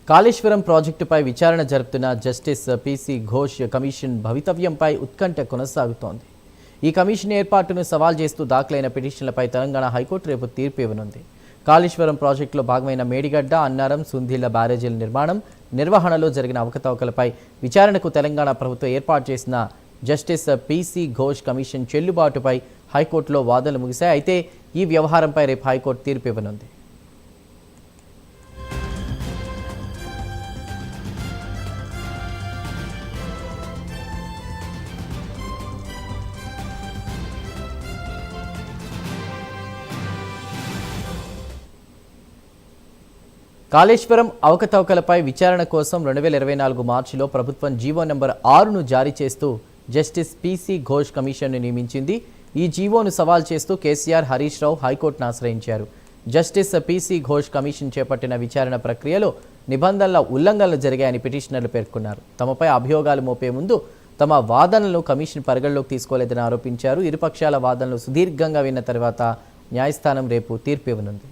కాళేశ్వరం ప్రాజెక్టుపై విచారణ జరుపుతున్న జస్టిస్ పీసీ ఘోష్ కమిషన్ భవితవ్యంపై ఉత్కంఠ కొనసాగుతోంది. ఈ కమిషన్ ఏర్పాటును సవాల్ చేస్తూ దాఖలైన పిటిషన్లపై తెలంగాణ హైకోర్టు రేపు తీర్పు ఇవ్వనుంది. కాళేశ్వరం ప్రాజెక్టులో భాగమైన మేడిగడ్డ, అన్నారం, సుందిళ్ల బ్యారేజీల నిర్వహణలో జరిగిన అవకతవకలపై విచారణకు తెలంగాణ ప్రభుత్వం ఏర్పాటు చేసిన జస్టిస్ పీసీ ఘోష్ కమిషన్ చెల్లుబాటుపై హైకోర్టులో వాదనలు ముగిశాయి. అయితే ఈ వ్యవహారంపై రేపు హైకోర్టు తీర్పు ఇవ్వనుంది. కాళేశ్వరం అవకతవకలపై విచారణ కోసం 2024 మార్చిలో ప్రభుత్వం జీవో నెంబర్ 6ను జారీ చేస్తూ జస్టిస్ పీసీ ఘోష్ కమిషన్ను నియమించింది. ఈ జీవోను సవాల్ చేస్తూ కేసీఆర్, హరీష్ రావు హైకోర్టును ఆశ్రయించారు. జస్టిస్ పీసీ ఘోష్ కమిషన్ చేపట్టిన విచారణ ప్రక్రియలో నిబంధనల ఉల్లంఘనలు జరిగాయని పిటిషనర్లు పేర్కొన్నారు. తమపై అభియోగాలు మోపే ముందు తమ వాదనలను కమిషన్ పరిగణలోకి తీసుకోలేదని ఆరోపించారు. ఇరుపక్షాల వాదనలు సుదీర్ఘంగా విన్న తర్వాత న్యాయస్థానం రేపు తీర్పు ఇవ్వనుంది.